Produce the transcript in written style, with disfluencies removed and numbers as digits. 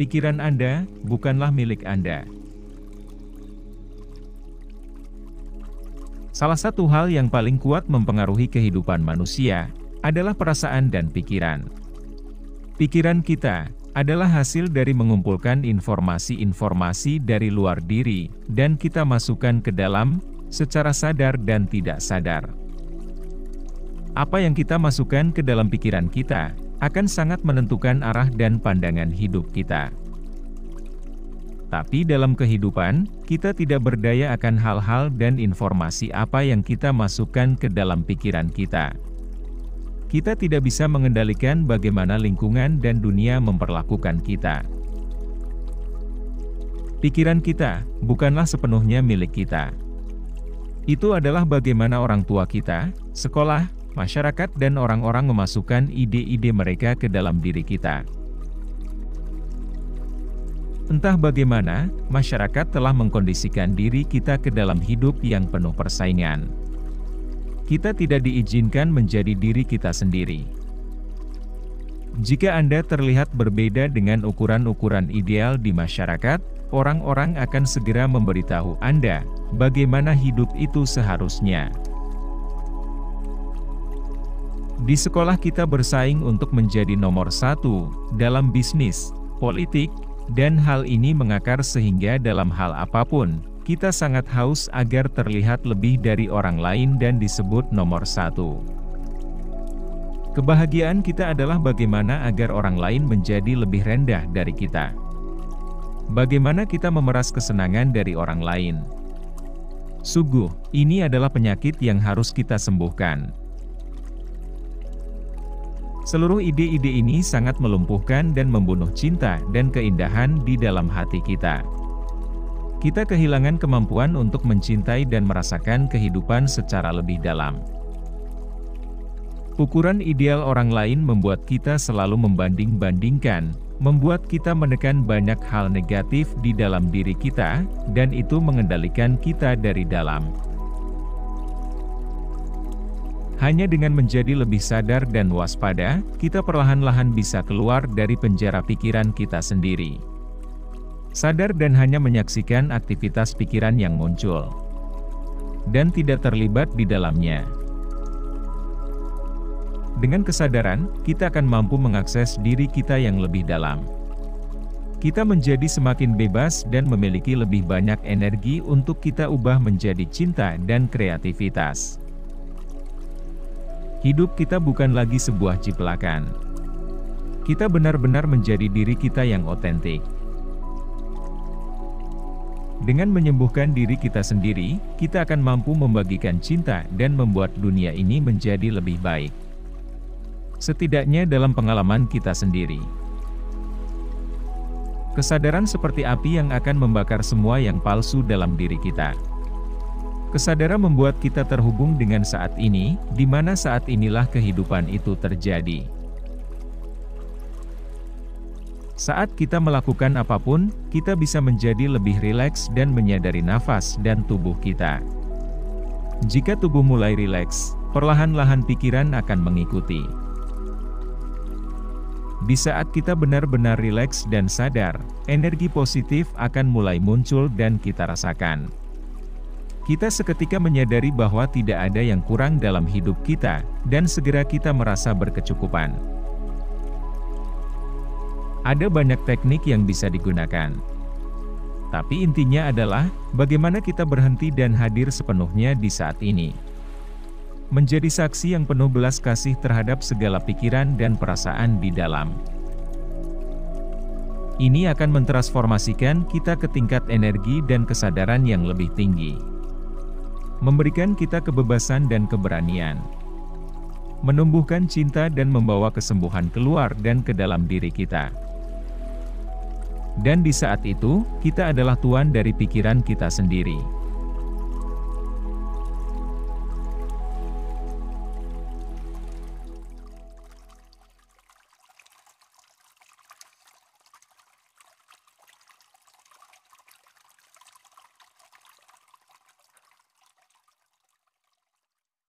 Pikiran Anda bukanlah milik Anda. Salah satu hal yang paling kuat mempengaruhi kehidupan manusia adalah perasaan dan pikiran. Pikiran kita adalah hasil dari mengumpulkan informasi-informasi dari luar diri, dan kita masukkan ke dalam secara sadar dan tidak sadar. Apa yang kita masukkan ke dalam pikiran kita akan sangat menentukan arah dan pandangan hidup kita. Tapi dalam kehidupan, kita tidak berdaya akan hal-hal dan informasi apa yang kita masukkan ke dalam pikiran kita. Kita tidak bisa mengendalikan bagaimana lingkungan dan dunia memperlakukan kita. Pikiran kita bukanlah sepenuhnya milik kita. Itu adalah bagaimana orang tua kita, sekolah, masyarakat dan orang-orang memasukkan ide-ide mereka ke dalam diri kita. Entah bagaimana, masyarakat telah mengkondisikan diri kita ke dalam hidup yang penuh persaingan. Kita tidak diizinkan menjadi diri kita sendiri. Jika Anda terlihat berbeda dengan ukuran-ukuran ideal di masyarakat, orang-orang akan segera memberitahu Anda bagaimana hidup itu seharusnya. Di sekolah kita bersaing untuk menjadi nomor satu dalam bisnis, politik, dan hal ini mengakar sehingga dalam hal apapun, kita sangat haus agar terlihat lebih dari orang lain dan disebut nomor satu. Kebahagiaan kita adalah bagaimana agar orang lain menjadi lebih rendah dari kita. Bagaimana kita memeras kesenangan dari orang lain. Sungguh, ini adalah penyakit yang harus kita sembuhkan. Seluruh ide-ide ini sangat melumpuhkan dan membunuh cinta dan keindahan di dalam hati kita. Kita kehilangan kemampuan untuk mencintai dan merasakan kehidupan secara lebih dalam. Ukuran ideal orang lain membuat kita selalu membanding-bandingkan, membuat kita menekan banyak hal negatif di dalam diri kita, dan itu mengendalikan kita dari dalam. Hanya dengan menjadi lebih sadar dan waspada, kita perlahan-lahan bisa keluar dari penjara pikiran kita sendiri. Sadar dan hanya menyaksikan aktivitas pikiran yang muncul, dan tidak terlibat di dalamnya. Dengan kesadaran, kita akan mampu mengakses diri kita yang lebih dalam. Kita menjadi semakin bebas dan memiliki lebih banyak energi untuk kita ubah menjadi cinta dan kreativitas. Hidup kita bukan lagi sebuah ciplakan. Kita benar-benar menjadi diri kita yang otentik. Dengan menyembuhkan diri kita sendiri, kita akan mampu membagikan cinta dan membuat dunia ini menjadi lebih baik. Setidaknya dalam pengalaman kita sendiri. Kesadaran seperti api yang akan membakar semua yang palsu dalam diri kita. Kesadaran membuat kita terhubung dengan saat ini, di mana saat inilah kehidupan itu terjadi. Saat kita melakukan apapun, kita bisa menjadi lebih rileks dan menyadari nafas dan tubuh kita. Jika tubuh mulai rileks, perlahan-lahan pikiran akan mengikuti. Di saat kita benar-benar rileks dan sadar, energi positif akan mulai muncul dan kita rasakan. Kita seketika menyadari bahwa tidak ada yang kurang dalam hidup kita, dan segera kita merasa berkecukupan. Ada banyak teknik yang bisa digunakan. Tapi intinya adalah, bagaimana kita berhenti dan hadir sepenuhnya di saat ini. Menjadi saksi yang penuh belas kasih terhadap segala pikiran dan perasaan di dalam. Ini akan mentransformasikan kita ke tingkat energi dan kesadaran yang lebih tinggi. Memberikan kita kebebasan dan keberanian. Menumbuhkan cinta dan membawa kesembuhan keluar dan ke dalam diri kita. Dan di saat itu, kita adalah tuan dari pikiran kita sendiri.